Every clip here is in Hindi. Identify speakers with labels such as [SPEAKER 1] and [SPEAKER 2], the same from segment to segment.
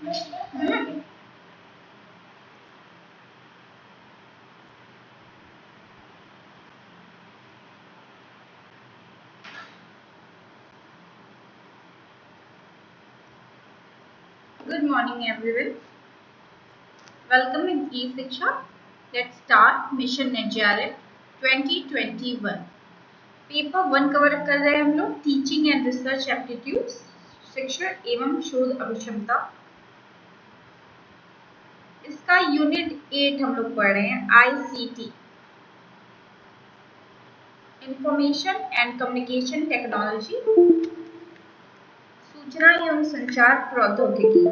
[SPEAKER 1] Good morning, everyone. Welcome in E-Shiksha. Let's start Mission Najarit 2021. Paper 1 cover कर रहे हैं हम लोग टीचिंग एंड रिसर्च एप्टीट्यूड्स, शिक्षण एवं शोध अभिक्षमता। इसका यूनिट 8 हम लोग पढ़ रहे हैं ICT, information and communication technology, सूचना एवं संचार प्रौद्योगिकी।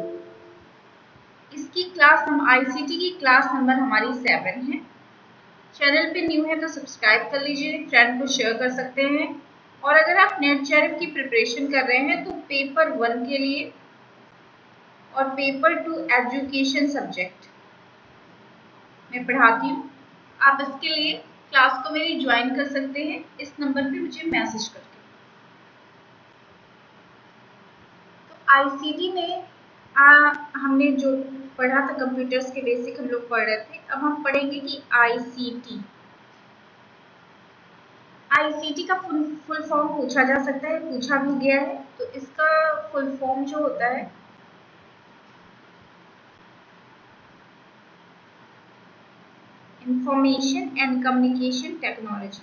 [SPEAKER 1] इसकी क्लास हम ICT की क्लास नंबर हमारी 7 है। चैनल पे न्यू है तो सब्सक्राइब कर लीजिए, फ्रेंड को शेयर कर सकते हैं। और अगर आप नेट जेआरएफ की प्रिपरेशन कर रहे हैं तो पेपर 1 के लिए और पेपर 2 एजुकेशन सब्जेक्ट मैं पढ़ाती हूँ। आप इसके लिए क्लास को मेरी ज्वाइन कर सकते हैं इस नंबर पे मुझे मैसेज करके। तो आईसीटी में हमने जो पढ़ा था कंप्यूटर्स के बेसिक हम लोग पढ़ रहे थे। अब हम पढ़ेंगे कि आईसीटी का फुल फॉर्म पूछा जा सकता है, पूछा भी गया है। तो इसका फुल फॉर्म जो होता है इंफॉर्मेशन एंड कम्युनिकेशन टेक्नोलॉजी।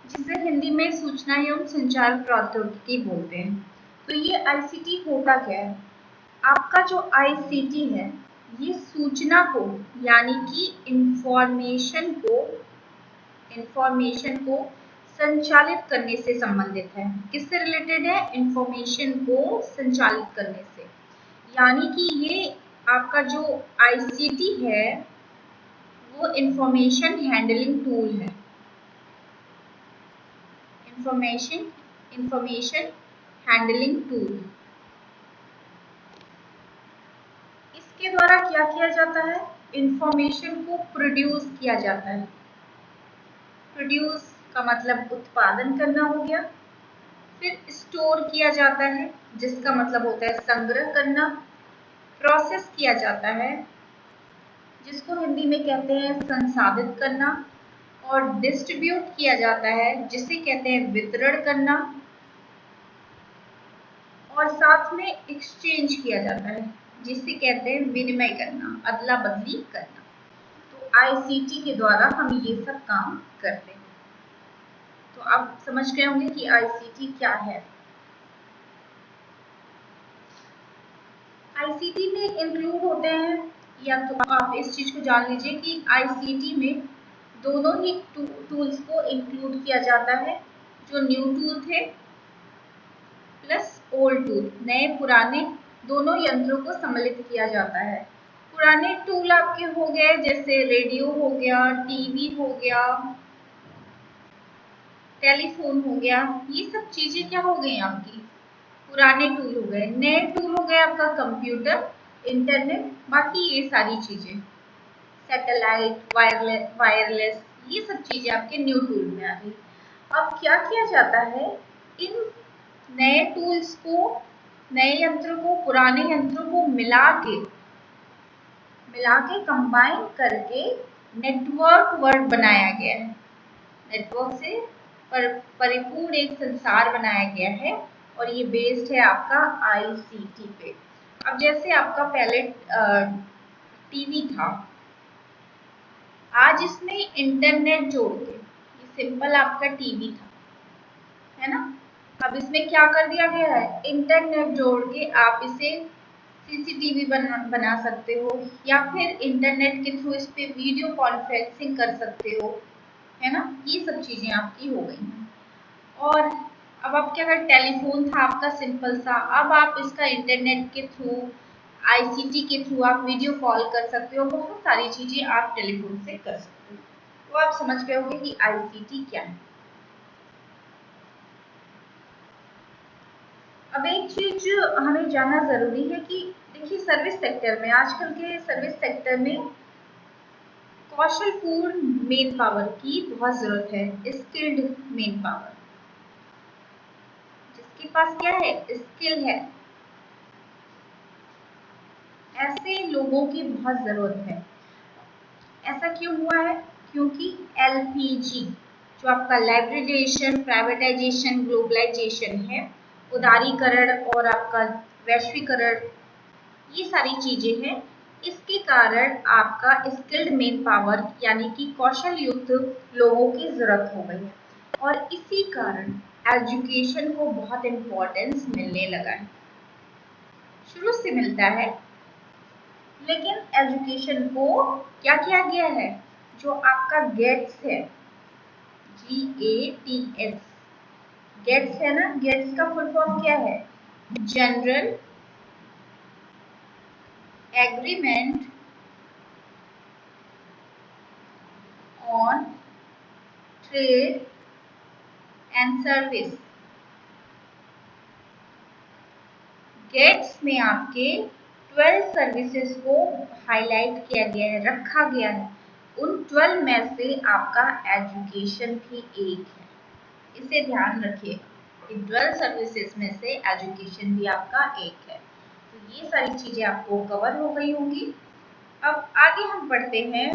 [SPEAKER 1] जिसे हिंदी में सूचना एवं संचार प्रौद्योगिकी बोलते हैं। तो ये आईसीटी होता क्या है? आपका जो आईसीटी है ये सूचना को यानी कि इंफॉर्मेशन को संचालित करने से संबंधित है। किससे रिलेटेड है? इंफॉर्मेशन को संचालित करने से। यानी कि ये आपका जो आईसीटी है वो इंफॉर्मेशन हैंडलिंग टूल है। Information handling tool. इसके द्वारा क्या किया जाता है? इंफॉर्मेशन को प्रोड्यूस किया जाता है। प्रोड्यूस का मतलब उत्पादन करना हो गया। फिर स्टोर किया जाता है जिसका मतलब होता है संग्रह करना। प्रोसेस किया जाता है जिसको हिंदी में कहते हैं संसाधित करना। और डिस्ट्रीब्यूट किया जाता है जिसे कहते हैं वितरण करना। और साथ में एक्सचेंज किया जाता है जिसे कहते हैं विनिमय करना, अदला बदली करना। तो आईसीटी के द्वारा हम ये सब काम करते हैं। तो आप समझ गए होंगे कि आईसीटी क्या है। आईसीटी में इंक्लूड होते हैं, या तो आप इस चीज को जान लीजिए कि आईसीटी में दोनों ही टूल्स को इंक्लूड किया जाता है। जो न्यू टूल थे प्लस ओल्ड टूल, नए पुराने दोनों यंत्रों को सम्मिलित किया जाता है। पुराने टूल आपके हो गए जैसे रेडियो हो गया, टीवी हो गया, टेलीफोन हो गया। ये सब चीजें क्या हो गई आपकी? पुराने टूल हो गए। नए टूल हो गए आपका कंप्यूटर, इंटरनेट, बाकी ये सारी चीजें, सैटेलाइट, वायरलेस, ये सब चीजें आपके न्यू टूल में आ गई। अब क्या किया जाता है? इन नए टूल्स को, नए यंत्रों को पुराने यंत्रों को मिला के कंबाइन करके नेटवर्क वर्ड बनाया गया है। नेटवर्क से परिपूर्ण एक संसार बनाया गया है और ये बेस्ड है आपका आईसीटी पे। अब जैसे आपका पहले टीवी था, आज इसमें इंटरनेट जोड़ के, ये सिंपल आपका टीवी था, है ना। अब इसमें क्या कर दिया गया है? इंटरनेट जोड़ के आप इसे सीसीटीवी बना सकते हो, या फिर इंटरनेट के थ्रू इस पे वीडियो कॉन्फ्रेंसिंग कर सकते हो, है ना। ये सब चीजें आपकी हो गई हैं। और अब आपके अगर टेलीफोन था आपका सिंपल सा, अब आप इसका इंटरनेट के थ्रू, आईसीटी के थ्रू आप वीडियो कॉल कर सकते हो, बहुत सारी चीजें आप टेलीफोन से कर सकते हो। तो आप समझ गए होंगे कि आईसीटी क्या है। अब एक चीज हमें जानना जरूरी है कि देखिए सर्विस सेक्टर में, आजकल के सर्विस सेक्टर में कौशलपूर्ण मेन पावर की बहुत जरूरत है, स्किल्ड मेन पावर, जिसके पास क्या है, स्किल है, ऐसे लोगों की बहुत जरूरत है। ऐसा क्यों हुआ है, क्योंकि एलपीजी जो आपका लाइब्रेराइजेशन, प्राइवेटाइजेशन, ग्लोबलाइजेशन है, उदारीकरण और आपका वैश्वीकरण, ये सारी चीजें हैं। इसके कारण आपका स्किल्ड मेन पावर यानी कि कौशल युक्त लोगों की जरूरत हो गई है, और इसी कारण एजुकेशन को बहुत इम्पोर्टेंस मिलने लगा है। शुरू से मिलता है, लेकिन एजुकेशन को क्या किया गया है, जो आपका गेट्स है, GATS, गेट्स है ना, गेट्स का फुल फॉर्म क्या है, general agreement on trade and service. GATS में आपके 12 सर्विसेज को हाईलाइट किया गया है, रखा गया है। उन 12 में से आपका एजुकेशन भी एक है, इसे ध्यान रखिएगा कि 12 सर्विसेज में से एजुकेशन भी आपका एक है। तो ये सारी चीजें आपको कवर हो गई होंगी। अब आगे हम पढ़ते हैं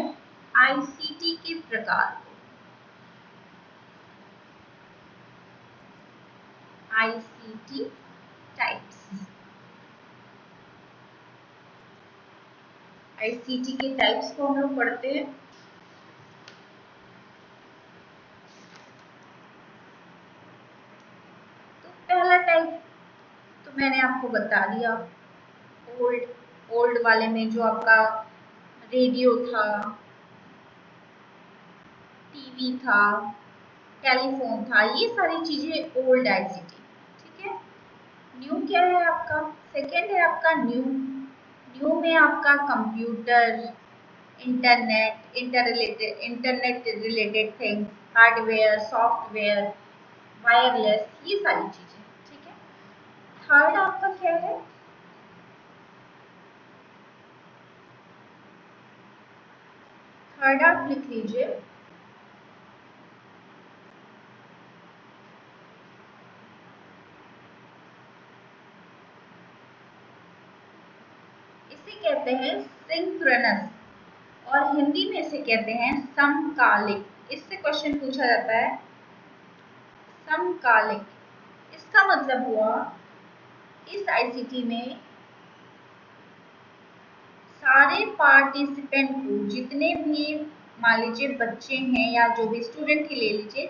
[SPEAKER 1] आईसीटी के प्रकार। आईसीटी टाइप्स, आईसीटी के टाइप्स को हम लोग पढ़ते हैं। तो पहला टाइप तो मैंने आपको बता दिया, ओल्ड वाले में जो आपका रेडियो था, टीवी था, टेलीफोन था, ये सारी चीजें ओल्ड आईसीटी। ठीक है। न्यू क्या है आपका, सेकेंड है आपका न्यू। न्यू में आपका computer, internet related things, hardware, software, wireless, ये सारी चीजें। ठीक है। थर्ड आपका क्या है, थर्ड आप लिख लीजिए इसे कहते हैं सिंक्रोनस, और हिंदी में इसे कहते हैं समकालिक। इससे क्वेश्चन पूछा जाता है समकालिक। इसका मतलब हुआ इस आईसीटी में सारे पार्टिसिपेंट को, जितने भी मान लीजिए बच्चे हैं या जो भी स्टूडेंट ही ले लीजिए,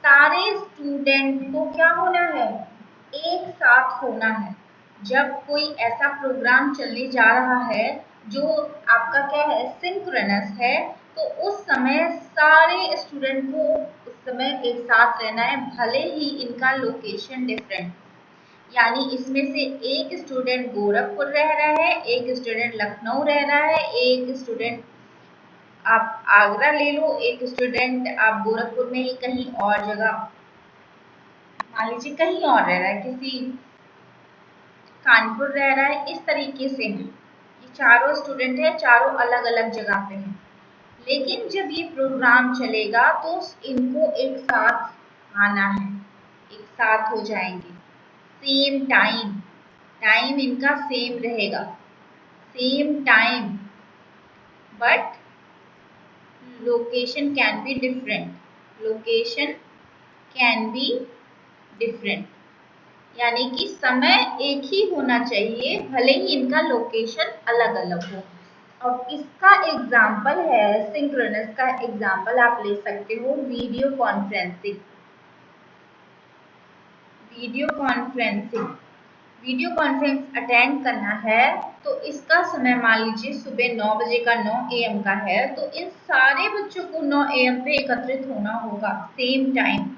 [SPEAKER 1] सारे स्टूडेंट को क्या होना है, एक साथ होना है। जब कोई ऐसा प्रोग्राम चलने जा रहा है जो आपका क्या है, सिंक्रोनस है, तो उस समय सारे स्टूडेंट को उस समय एक साथ रहना है, भले ही इनका लोकेशन डिफरेंट। यानी इसमें से एक स्टूडेंट गोरखपुर रह रहा है, एक स्टूडेंट लखनऊ रह रहा है, एक स्टूडेंट आप आगरा ले लो, एक स्टूडेंट आप गोरखपुर में ही कहीं और जगह मान लीजिए कहीं और रह रहा है, किसी कानपुर रह रहा है, इस तरीके से है। ये चारों स्टूडेंट है, चारों अलग अलग जगह पे हैं। लेकिन जब ये प्रोग्राम चलेगा तो इनको एक साथ आना है, एक साथ हो जाएंगे, सेम टाइम, टाइम इनका सेम रहेगा, same time, but location can be different, location can be different, यानी कि समय एक ही होना चाहिए, भले ही इनका लोकेशन अलग अलग हो। और इसका एग्जाम्पल है, सिंक्रोनस का एग्जाम्पल आप ले सकते हो video conferencing. Video conferencing, video conference attend करना है तो इसका समय मान लीजिए सुबह 9 बजे का, 9 AM का है, तो इन सारे बच्चों को 9 AM पे एकत्रित होना होगा सेम टाइम।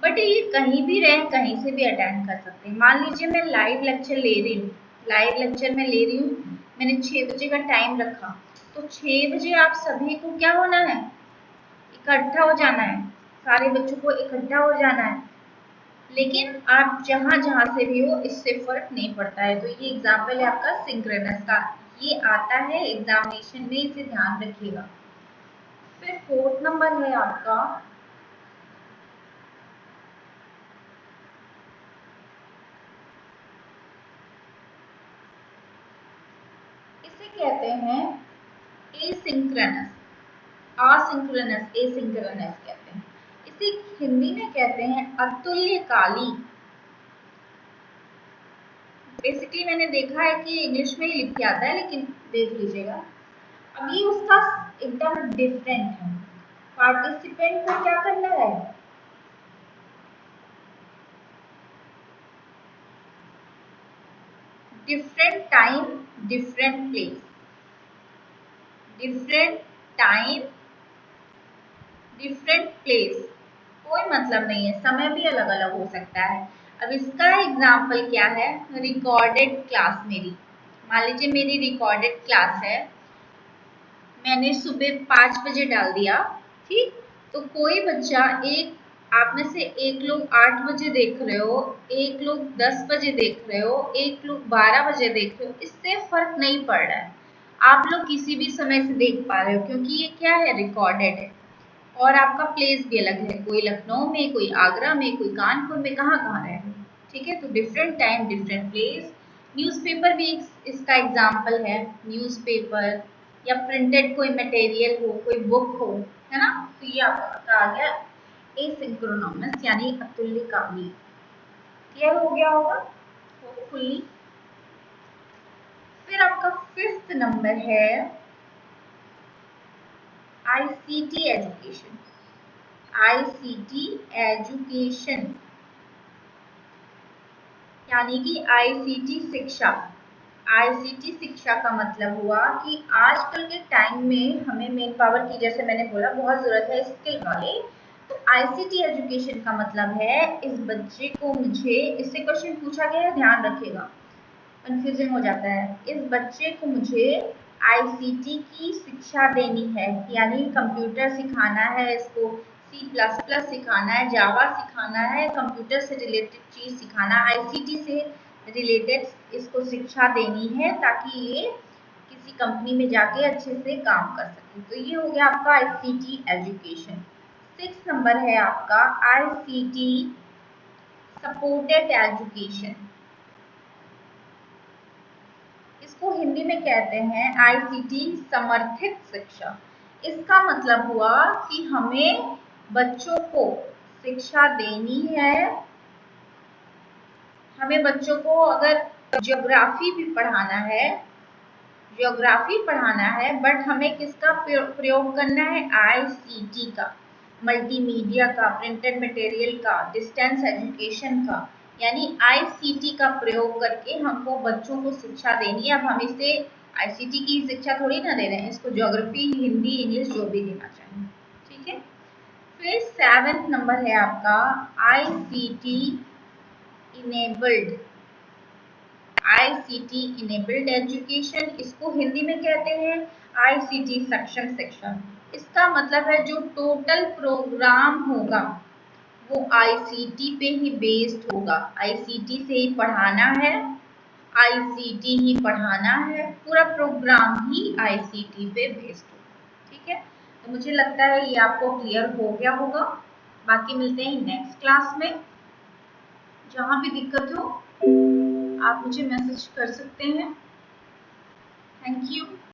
[SPEAKER 1] बट ये कहीं भी रहे, कहीं से भी अटेंड कर सकते हैं। मान लीजिए मैं लाइव लेक्चर ले रही हूँ, मैंने 6 बजे का टाइम रखा, तो 6 बजे आप सभी को क्या होना है, इकट्ठा हो जाना है, सारे बच्चों को इकट्ठा हो जाना है। लेकिन आप जहाँ जहाँ से भी हो, इससे फर्क नहीं पड़ता है। तो ये एग्जाम्पल है आपका सिंक्रोनस का, ये आता है एग्जामिनेशन में, इसे ध्यान रखिएगा। फिर 4th नंबर है आपका इसे कहते हैं एसिंक्रोनस, असिंक्रोनस एसिंक्रोनस कहते हैं। इसे हिंदी में कहते हैं अतुल्यकाली। बेसिकली मैंने देखा है कि इंग्लिश में ही लिख के आता है, लेकिन देख लीजिएगा। अभी उसका एकदम डिफरेंट है। पार्टिसिपेंट को क्या करना है, different time different place, different time different place, कोई मतलब नहीं है, समय भी अलग अलग हो सकता है। अब इसका एग्जाम्पल क्या है, रिकॉर्डेड क्लास मेरी, मान लीजिए मेरी रिकॉर्डेड क्लास है, मैंने सुबह 5 बजे डाल दिया, ठीक। तो कोई बच्चा, एक आप में से एक लोग 8 बजे देख रहे हो, एक लोग 10 बजे देख रहे हो, एक लोग 12 बजे देख रहे हो, इससे फर्क नहीं पड़ रहा है। आप लोग किसी भी समय से देख पा रहे हो, क्योंकि ये क्या है, रिकॉर्डेड है। और आपका प्लेस भी अलग है, कोई लखनऊ में, कोई आगरा में, कोई कानपुर में, कहाँ कहाँ रहे हो, ठीक है। तो different time different place. Newspaper भी इसका एग्जाम्पल है, न्यूज़पेपर या प्रिंटेड कोई मटेरियल हो, कोई बुक हो, है ना। तो ये आपका आ गया एसिंक्रोनस यानी अतुल्यकाली। क्लियर हो गया होगा होपफुली। फिर आपका 5th नंबर है ICT एजुकेशन, ICT एजुकेशन यानी कि ICT शिक्षा। ICT शिक्षा का मतलब हुआ कि आजकल के टाइम में हमें मेन पावर की, जैसे मैंने बोला, बहुत जरूरत है स्किल वाले। तो ICT एजुकेशन का मतलब है इस बच्चे को, मुझे इससे क्वेश्चन पूछा गया है, ध्यान रखिएगा, कंफ्यूजिंग हो जाता है। इस बच्चे को मुझे ICT की शिक्षा देनी है, यानी कंप्यूटर सिखाना है, इसको C++ सिखाना है, जावा सिखाना है, कंप्यूटर से रिलेटेड चीज सिखाना, ICT से रिलेटेड इसको शिक्षा देनी है, ताकि ये किसी कंपनी में जाके अच्छे से काम कर सके। तो ये हो गया आपका ICT एजुकेशन। 6 नंबर है आपका ICT सपोर्टेड एजुकेशन, इसको हिंदी में कहते हैं ICT समर्थित शिक्षा। इसका मतलब हुआ कि हमें बच्चों को शिक्षा देनी है, हमें बच्चों को अगर ज्योग्राफी भी पढ़ाना है, बट हमें किसका प्रयोग करना है, ICT का, मल्टीमीडिया का, प्रिंटेड मटेरियल का, डिस्टेंस एजुकेशन का, यानी ICT का प्रयोग करके हमको बच्चों को शिक्षा देनी है। अब हम इसे ICT की शिक्षा थोड़ी ना दे रहे हैं, इसको ज्योग्राफी, हिंदी, इंग्लिश जो भी देना चाहिए, ठीक है। फिर 7th नंबर है आपका ICT enabled, ICT enabled education, इसको हिंदी में कहते हैं ICT सक्षम शिक्षा। इसका मतलब है जो टोटल प्रोग्राम होगा वो ICT पे ही बेस्ड होगा, ICT से ही पढ़ाना है, ICT ही पढ़ाना है, पूरा प्रोग्राम ही ICT पे बेस्ड होगा, ठीक है। तो मुझे लगता है ये आपको क्लियर हो गया होगा। बाकी मिलते हैं नेक्स्ट क्लास में। जहाँ भी दिक्कत हो आप मुझे मैसेज कर सकते हैं। Thank you.